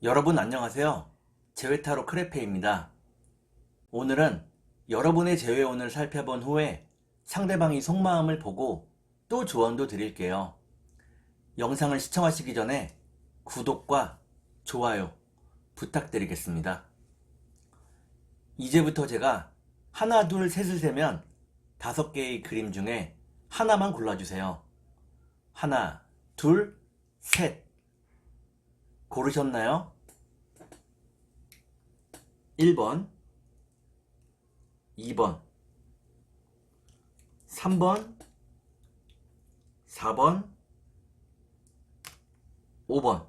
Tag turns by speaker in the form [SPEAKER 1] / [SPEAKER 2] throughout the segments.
[SPEAKER 1] 여러분 안녕하세요. 재회타로 크레페입니다. 오늘은 여러분의 재회운을 살펴본 후에 상대방이 속마음을 보고 또 조언도 드릴게요. 영상을 시청하시기 전에 구독과 좋아요 부탁드리겠습니다. 이제부터 제가 하나, 둘, 셋을 세면 5개의 그림 중에 하나만 골라주세요. 하나, 둘, 셋. 고르셨나요? 1번, 2번, 3번, 4번, 5번.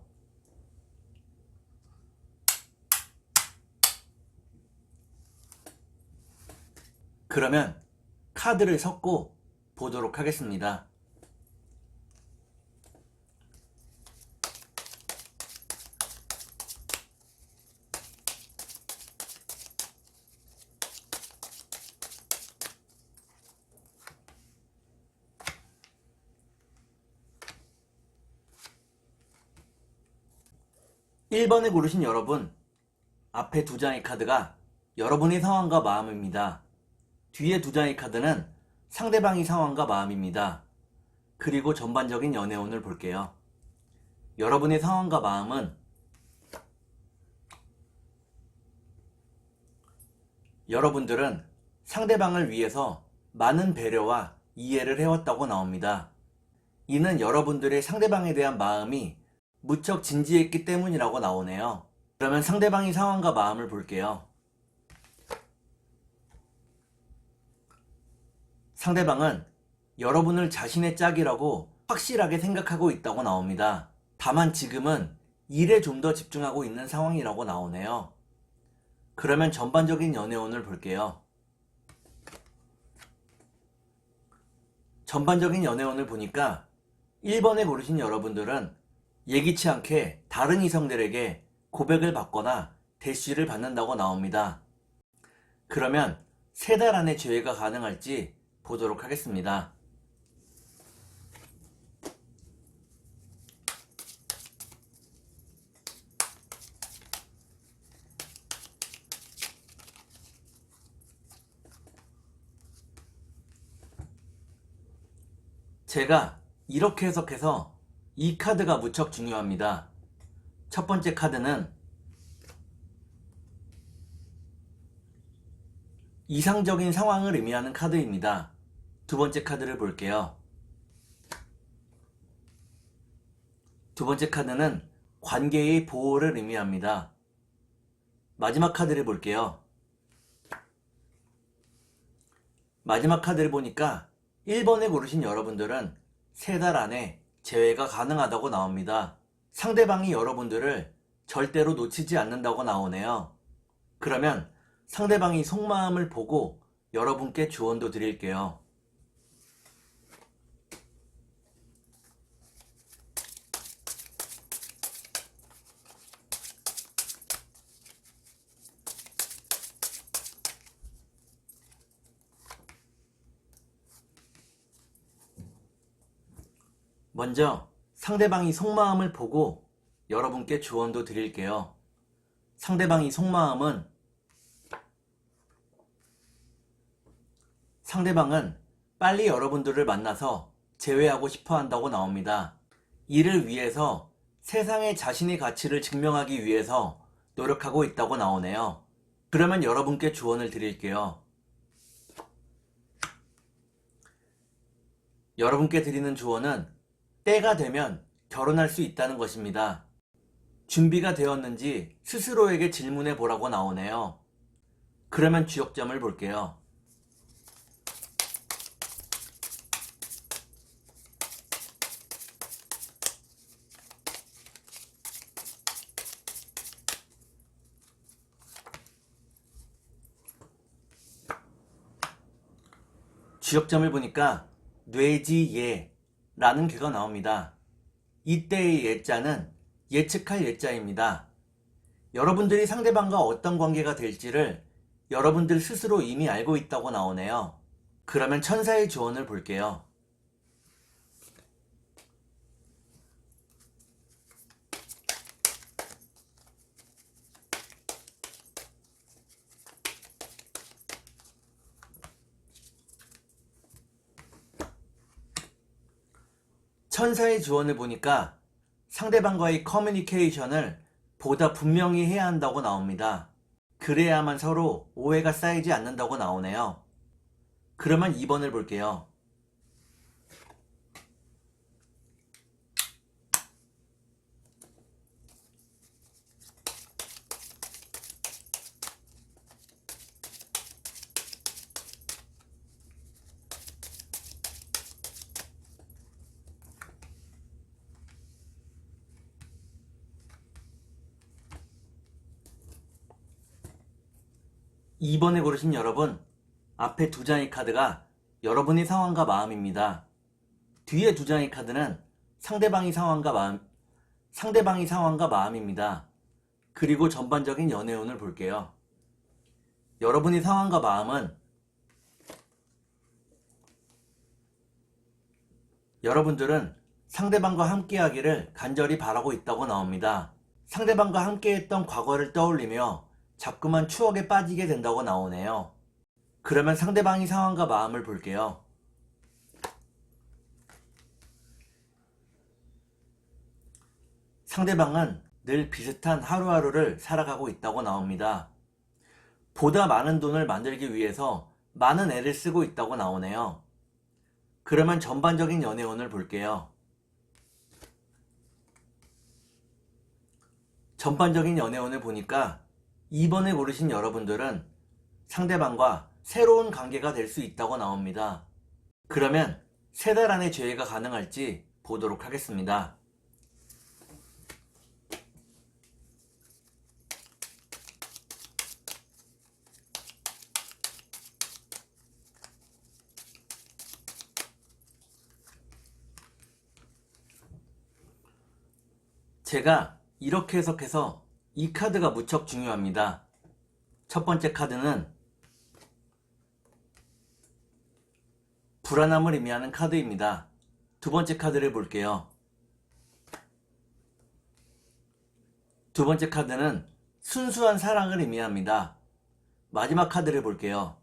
[SPEAKER 1] 그러면 카드를 섞고 보도록 하겠습니다. 1번을 고르신 여러분, 앞에 2장의 카드가 여러분의 상황과 마음입니다. 뒤에 2장의 카드는 상대방의 상황과 마음입니다. 그리고 전반적인 연애운을 볼게요. 여러분의 상황과 마음은 여러분들은 상대방을 위해서 많은 배려와 이해를 해왔다고 나옵니다. 이는 여러분들의 상대방에 대한 마음이 무척 진지했기 때문이라고 나오네요. 그러면 상대방의 상황과 마음을 볼게요. 상대방은 여러분을 자신의 짝이라고 확실하게 생각하고 있다고 나옵니다. 다만 지금은 일에 좀 더 집중하고 있는 상황이라고 나오네요. 그러면 전반적인 연애운을 볼게요. 전반적인 연애운을 보니까 1번에 고르신 여러분들은 예기치 않게 다른 이성들에게 고백을 받거나 대시를 받는다고 나옵니다. 그러면 3달 안에 재회가 가능할지 보도록 하겠습니다. 제가 이렇게 해석해서 이 카드가 무척 중요합니다. 첫 번째 카드는 이상적인 상황을 의미하는 카드입니다. 두 번째 카드를 볼게요. 두 번째 카드는 관계의 보호를 의미합니다. 마지막 카드를 볼게요. 마지막 카드를 보니까 1번에 고르신 여러분들은 3달 안에 재회가 가능하다고 나옵니다. 상대방이 여러분들을 절대로 놓치지 않는다고 나오네요. 그러면 상대방이 속마음을 보고 여러분께 조언도 드릴게요. 먼저 상대방이 속마음을 보고 여러분께 조언도 드릴게요. 상대방이 속마음은 상대방은 빨리 여러분들을 만나서 재회하고 싶어 한다고 나옵니다. 이를 위해서 세상에 자신의 가치를 증명하기 위해서 노력하고 있다고 나오네요. 그러면 여러분께 조언을 드릴게요. 여러분께 드리는 조언은 때가 되면 결혼할 수 있다는 것입니다. 준비가 되었는지 스스로에게 질문해 보라고 나오네요. 그러면 주역점을 볼게요. 주역점을 보니까 뇌지예라는 괴가 나옵니다. 이때의 예자는 예측할 예자입니다. 여러분들이 상대방과 어떤 관계가 될지를 여러분들 스스로 이미 알고 있다고 나오네요. 그러면 천사의 조언을 볼게요. 천사의 주원을 보니까 상대방과의 커뮤니케이션을 보다 분명히 해야 한다고 나옵니다. 그래야만 서로 오해가 쌓이지 않는다고 나오네요. 그러면 2번을 볼게요. 2번에 고르신 여러분, 앞에 두 장의 카드가 여러분의 상황과 마음입니다. 뒤에 두 장의 카드는 상대방의 상황과 마음입니다. 그리고 전반적인 연애운을 볼게요. 여러분의 상황과 마음은 여러분들은 상대방과 함께하기를 간절히 바라고 있다고 나옵니다. 상대방과 함께했던 과거를 떠올리며 자꾸만 추억에 빠지게 된다고 나오네요. 그러면 상대방의 상황과 마음을 볼게요. 상대방은 늘 비슷한 하루하루를 살아가고 있다고 나옵니다. 보다 많은 돈을 만들기 위해서 많은 애를 쓰고 있다고 나오네요. 그러면 전반적인 연애운을 볼게요. 전반적인 연애운을 보니까 2번에 고르신 여러분들은 상대방과 새로운 관계가 될 수 있다고 나옵니다. 그러면 3달 안에 재회가 가능할지 보도록 하겠습니다. 제가 이렇게 해석해서 이 카드가 무척 중요합니다. 첫 번째 카드는 불안함을 의미하는 카드입니다. 두 번째 카드를 볼게요. 두 번째 카드는 순수한 사랑을 의미합니다. 마지막 카드를 볼게요.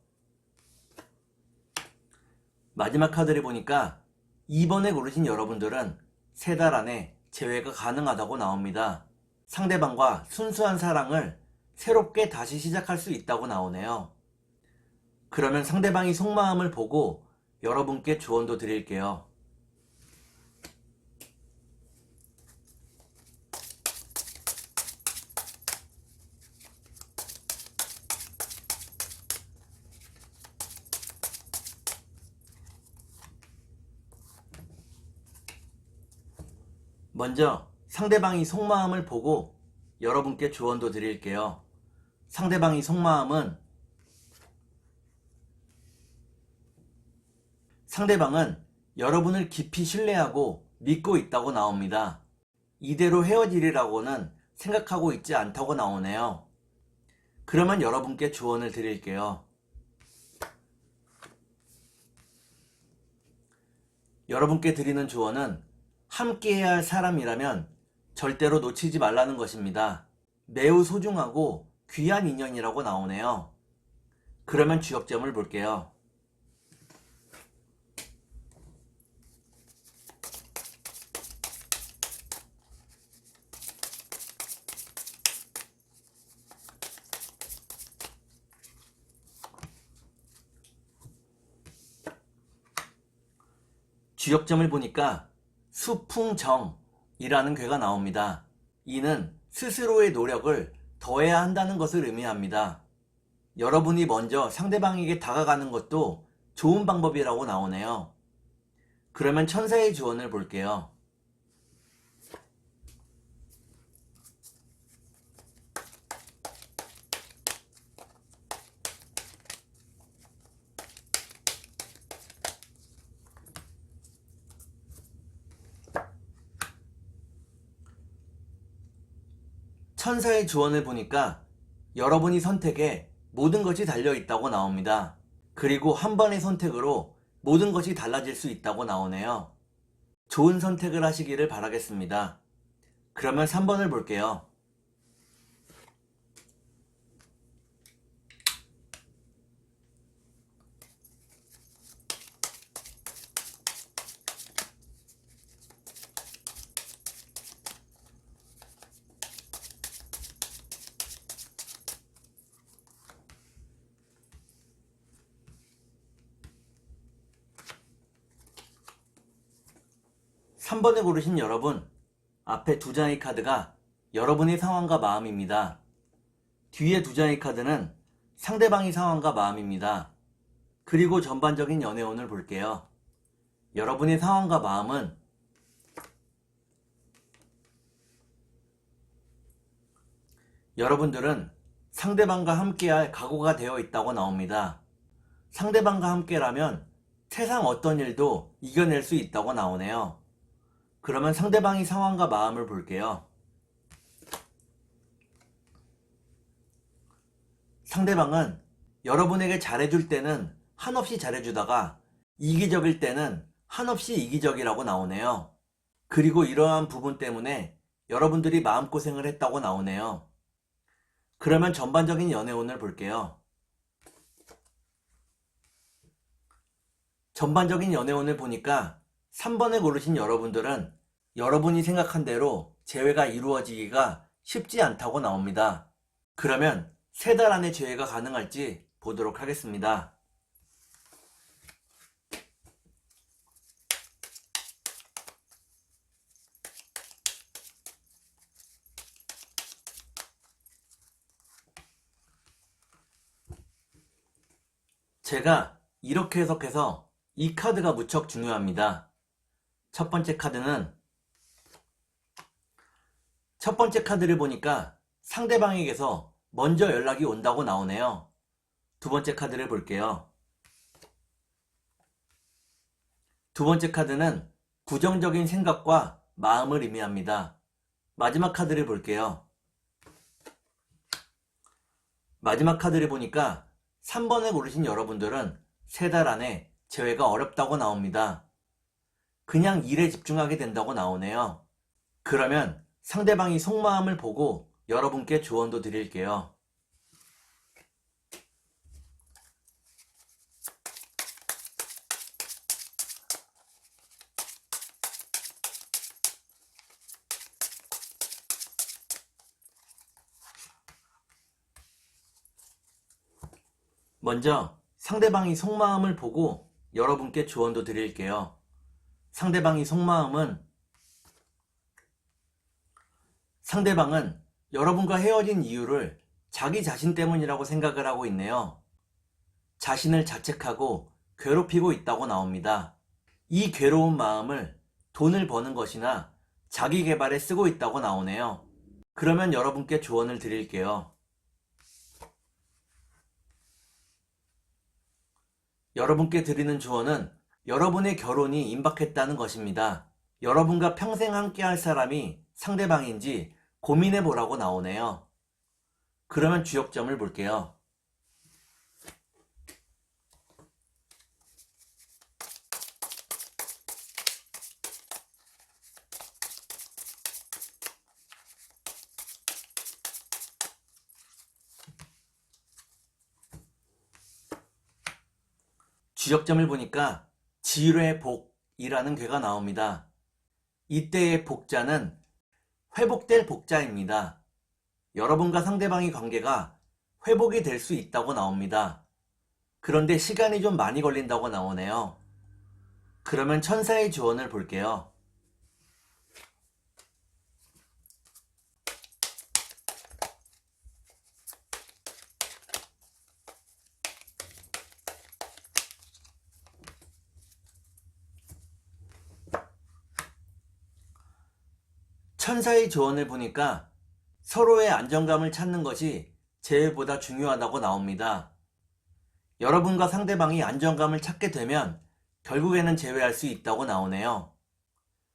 [SPEAKER 1] 마지막 카드를 보니까 2번에 고르신 여러분들은 3달 안에 재회가 가능하다고 나옵니다. 상대방과 순수한 사랑을 새롭게 다시 시작할 수 있다고 나오네요. 그러면 상대방이 속마음을 보고 여러분께 조언도 드릴게요. 먼저 상대방이 속마음을 보고 여러분께 조언도 드릴게요. 상대방이 속마음은 상대방은 여러분을 깊이 신뢰하고 믿고 있다고 나옵니다. 이대로 헤어지리라고는 생각하고 있지 않다고 나오네요. 그러면 여러분께 조언을 드릴게요. 여러분께 드리는 조언은 함께해야 할 사람이라면 절대로 놓치지 말라는 것입니다. 매우 소중하고 귀한 인연이라고 나오네요. 그러면 주역점을 볼게요. 주역점을 보니까 수풍정이라는 괴가 나옵니다. 이는 스스로의 노력을 더해야 한다는 것을 의미합니다. 여러분이 먼저 상대방에게 다가가는 것도 좋은 방법이라고 나오네요. 그러면 천사의 조언을 볼게요. 천사의 조언을 보니까 여러분이 선택에 모든 것이 달려있다고 나옵니다. 그리고 한 번의 선택으로 모든 것이 달라질 수 있다고 나오네요. 좋은 선택을 하시기를 바라겠습니다. 그러면 3번을 볼게요. 3번을 고르신 여러분, 앞에 두 장의 카드가 여러분의 상황과 마음입니다. 뒤에 두 장의 카드는 상대방의 상황과 마음입니다. 그리고 전반적인 연애운을 볼게요. 여러분의 상황과 마음은 여러분들은 상대방과 함께할 각오가 되어 있다고 나옵니다. 상대방과 함께라면 세상 어떤 일도 이겨낼 수 있다고 나오네요. 그러면 상대방의 상황과 마음을 볼게요. 상대방은 여러분에게 잘해줄 때는 한없이 잘해주다가 이기적일 때는 한없이 이기적이라고 나오네요. 그리고 이러한 부분 때문에 여러분들이 마음고생을 했다고 나오네요. 그러면 전반적인 연애운을 볼게요. 전반적인 연애운을 보니까 3번을 고르신 여러분들은 여러분이 생각한 대로 재회가 이루어지기가 쉽지 않다고 나옵니다. 그러면 3달 안에 재회가 가능할지 보도록 하겠습니다. 제가 이렇게 해석해서 이 카드가 무척 중요합니다. 첫 번째 카드를 보니까 상대방에게서 먼저 연락이 온다고 나오네요. 두 번째 카드를 볼게요. 두 번째 카드는 부정적인 생각과 마음을 의미합니다. 마지막 카드를 볼게요. 마지막 카드를 보니까 3번을 고르신 여러분들은 3달 안에 재회가 어렵다고 나옵니다. 그냥 일에 집중하게 된다고 나오네요. 그러면 상대방이 속마음을 보고 여러분께 조언도 드릴게요. 먼저 상대방이 속마음을 보고 여러분께 조언도 드릴게요. 상대방은 여러분과 헤어진 이유를 자기 자신 때문이라고 생각을 하고 있네요. 자신을 자책하고 괴롭히고 있다고 나옵니다. 이 괴로운 마음을 돈을 버는 것이나 자기 개발에 쓰고 있다고 나오네요. 그러면 여러분께 조언을 드릴게요. 여러분께 드리는 조언은 여러분의 결혼이 임박했다는 것입니다. 여러분과 평생 함께 할 사람이 상대방인지 고민해 보라고 나오네요. 그러면 주역점을 볼게요. 주역점을 보니까 지뢰 복이라는 괴가 나옵니다. 이때의 복자는 회복될 복자입니다. 여러분과 상대방의 관계가 회복이 될 수 있다고 나옵니다. 그런데 시간이 좀 많이 걸린다고 나오네요. 그러면 천사의 조언을 볼게요. '천사의 조언을 보니까 서로의 안정감을 찾는 것이 재회보다 중요하다고 나옵니다. 여러분과 상대방이 안정감을 찾게 되면 결국에는 재회할 수 있다고 나오네요.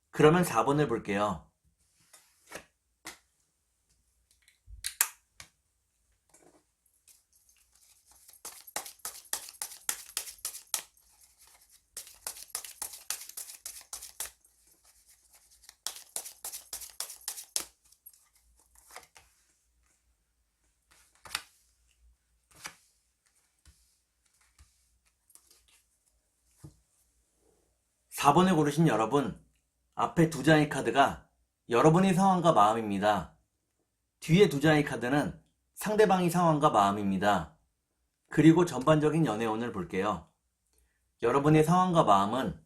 [SPEAKER 1] 그러면 4번을 볼게요. 4번을 고르신 여러분, 앞에 두 장의 카드가 여러분의 상황과 마음입니다. 뒤에 두 장의 카드는 상대방의 상황과 마음입니다. 그리고 전반적인 연애운을 볼게요. 여러분의 상황과 마음은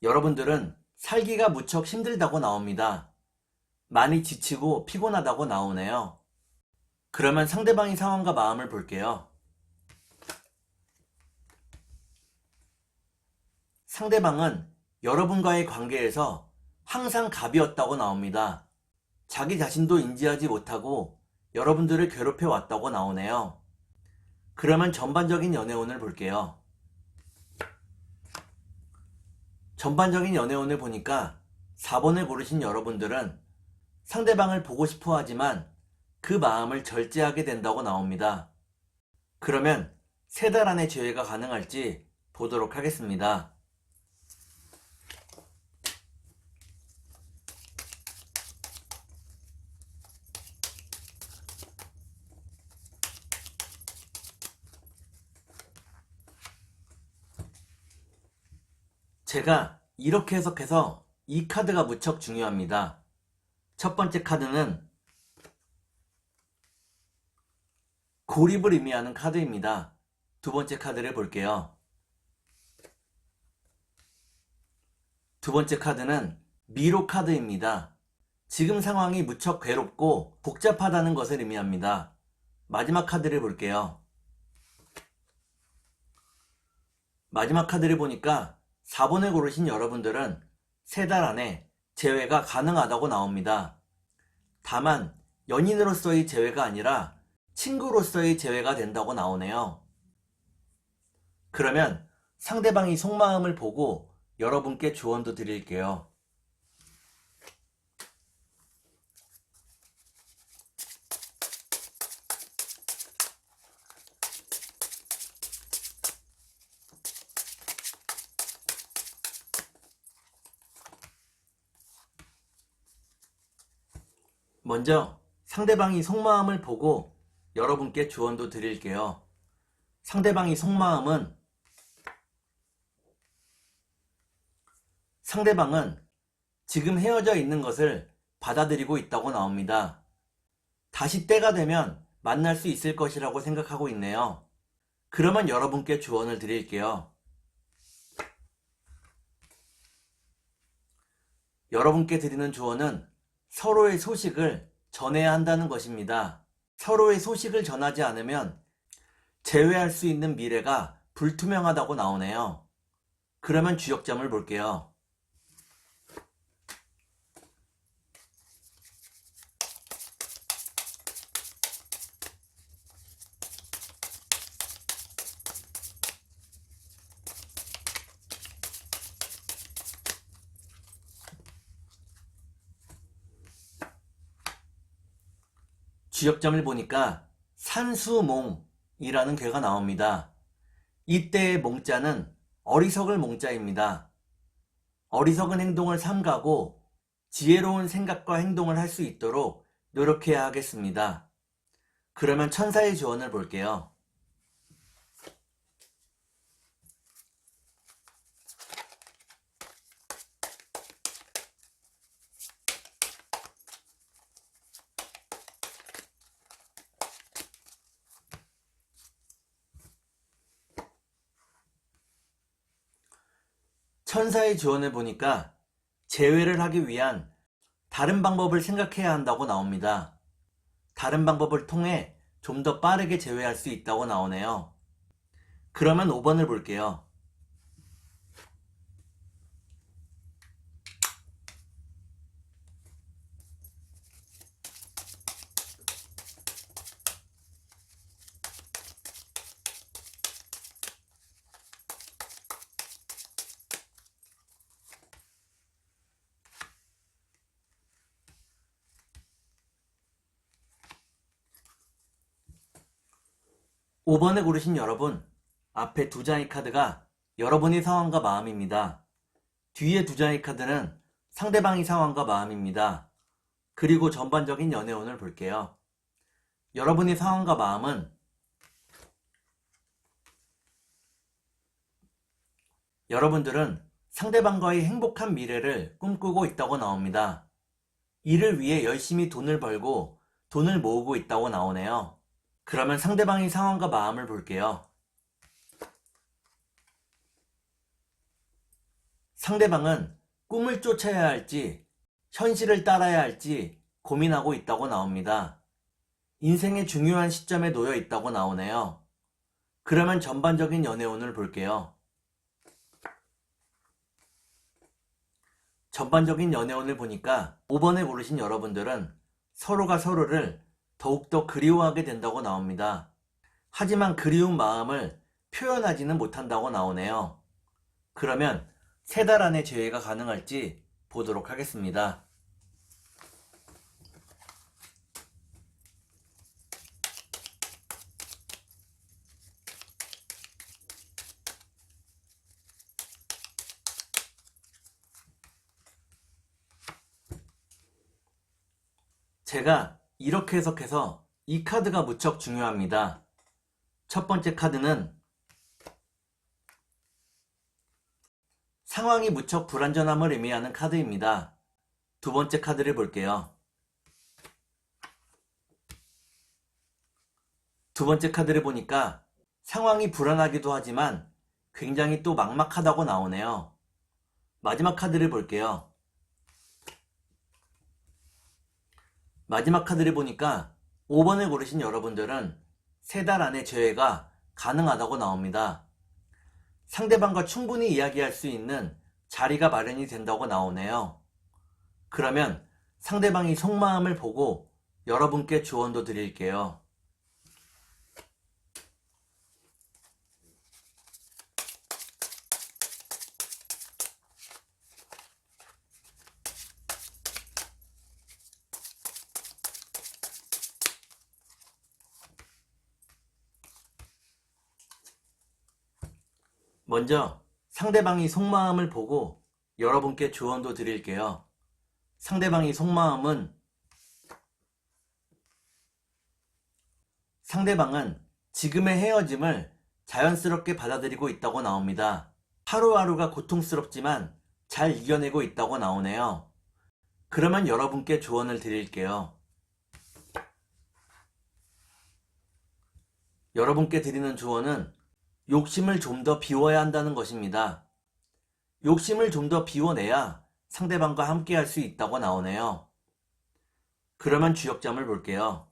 [SPEAKER 1] 여러분들은 살기가 무척 힘들다고 나옵니다. 많이 지치고 피곤하다고 나오네요. 그러면 상대방의 상황과 마음을 볼게요. 상대방은 여러분과의 관계에서 항상 갑이었다고 나옵니다. 자기 자신도 인지하지 못하고 여러분들을 괴롭혀 왔다고 나오네요. 그러면 전반적인 연애운을 볼게요. 전반적인 연애운을 보니까 4번을 고르신 여러분들은 상대방을 보고 싶어 하지만 그 마음을 절제하게 된다고 나옵니다. 그러면 3달 안에 재회가 가능할지 보도록 하겠습니다. 제가 이렇게 해석해서 이 카드가 무척 중요합니다. 첫 번째 카드는 고립을 의미하는 카드입니다. 두 번째 카드를 볼게요. 두 번째 카드는 미로 카드입니다. 지금 상황이 무척 괴롭고 복잡하다는 것을 의미합니다. 마지막 카드를 볼게요. 마지막 카드를 보니까 4번을 고르신 여러분들은 3달 안에 재회가 가능하다고 나옵니다. 다만 연인으로서의 재회가 아니라 친구로서의 재회가 된다고 나오네요. 그러면 상대방이 속마음을 보고 여러분께 조언도 드릴게요. 먼저 상대방이 속마음을 보고 여러분께 조언도 드릴게요. 상대방이 속마음은 상대방은 지금 헤어져 있는 것을 받아들이고 있다고 나옵니다. 다시 때가 되면 만날 수 있을 것이라고 생각하고 있네요. 그러면 여러분께 조언을 드릴게요. 여러분께 드리는 조언은 서로의 소식을 전해야 한다는 것입니다. 서로의 소식을 전하지 않으면 재회할 수 있는 미래가 불투명하다고 나오네요. 그러면 주역점을 볼게요. 주역점을 보니까 산수몽이라는 괴가 나옵니다. 이때의 몽자는 어리석을 몽자입니다. 어리석은 행동을 삼가고 지혜로운 생각과 행동을 할 수 있도록 노력해야 하겠습니다. 그러면 천사의 조언을 볼게요. 천사의 조언을 보니까 재회를 하기 위한 다른 방법을 생각해야 한다고 나옵니다. 다른 방법을 통해 좀 더 빠르게 재회할 수 있다고 나오네요. 그러면 5번을 볼게요. 오 번에 고르신 여러분, 앞에 2장의 카드가 여러분의 상황과 마음입니다. 뒤에 2장의 카드는 상대방의 상황과 마음입니다. 그리고 전반적인 연애운을 볼게요. 여러분의 상황과 마음은 여러분들은 상대방과의 행복한 미래를 꿈꾸고 있다고 나옵니다. 이를 위해 열심히 돈을 벌고 돈을 모으고 있다고 나오네요. 그러면 상대방의 상황과 마음을 볼게요. 상대방은 꿈을 쫓아야 할지 현실을 따라야 할지 고민하고 있다고 나옵니다. 인생의 중요한 시점에 놓여 있다고 나오네요. 그러면 전반적인 연애운을 볼게요. 전반적인 연애운을 보니까 5번에 고르신 여러분들은 서로가 서로를 더욱더 그리워하게 된다고 나옵니다. 하지만 그리운 마음을 표현하지는 못한다고 나오네요. 그러면 3달 안에 재회가 가능할지 보도록 하겠습니다. 제가 이렇게 해석해서 이 카드가 무척 중요합니다. 첫 번째 카드는 상황이 무척 불안전함을 의미하는 카드입니다. 두 번째 카드를 볼게요. 두 번째 카드를 보니까 상황이 불안하기도 하지만 굉장히 또 막막하다고 나오네요. 마지막 카드를 볼게요. 마지막 카드를 보니까 5번을 고르신 여러분들은 3달 안에 재회가 가능하다고 나옵니다. 상대방과 충분히 이야기할 수 있는 자리가 마련이 된다고 나오네요. 그러면 상대방이 속마음을 보고 여러분께 조언도 드릴게요. 먼저 상대방이 속마음을 보고 여러분께 조언도 드릴게요. 상대방이 속마음은 상대방은 지금의 헤어짐을 자연스럽게 받아들이고 있다고 나옵니다. 하루하루가 고통스럽지만 잘 이겨내고 있다고 나오네요. 그러면 여러분께 조언을 드릴게요. 여러분께 드리는 조언은 욕심을 좀 더 비워야 한다는 것입니다. 욕심을 좀 더 비워내야 상대방과 함께 할 수 있다고 나오네요. 그러면 주역점을 볼게요.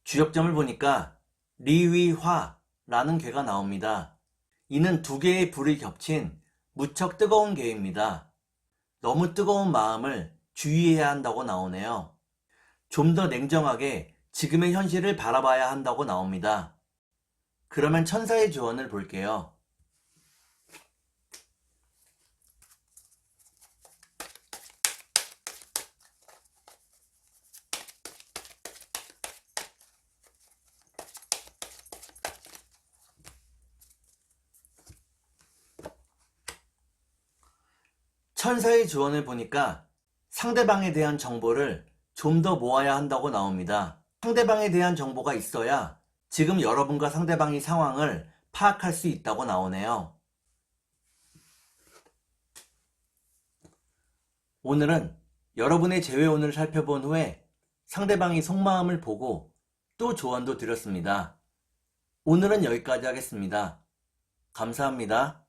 [SPEAKER 1] 주역점을 보니까 리위화라는 괴가 나옵니다. 이는 2개의 불이 겹친 무척 뜨거운 괴입니다. 너무 뜨거운 마음을 주의해야 한다고 나오네요. 좀 더 냉정하게 지금의 현실을 바라봐야 한다고 나옵니다. 그러면 천사의 조언을 볼게요. 천사의 조언을 보니까 상대방에 대한 정보를 좀 더 모아야 한다고 나옵니다. 상대방에 대한 정보가 있어야 지금 여러분과 상대방의 상황을 파악할 수 있다고 나오네요. 오늘은 여러분의 재회운을 살펴본 후에 상대방의 속마음을 보고 또 조언도 드렸습니다. 오늘은 여기까지 하겠습니다. 감사합니다.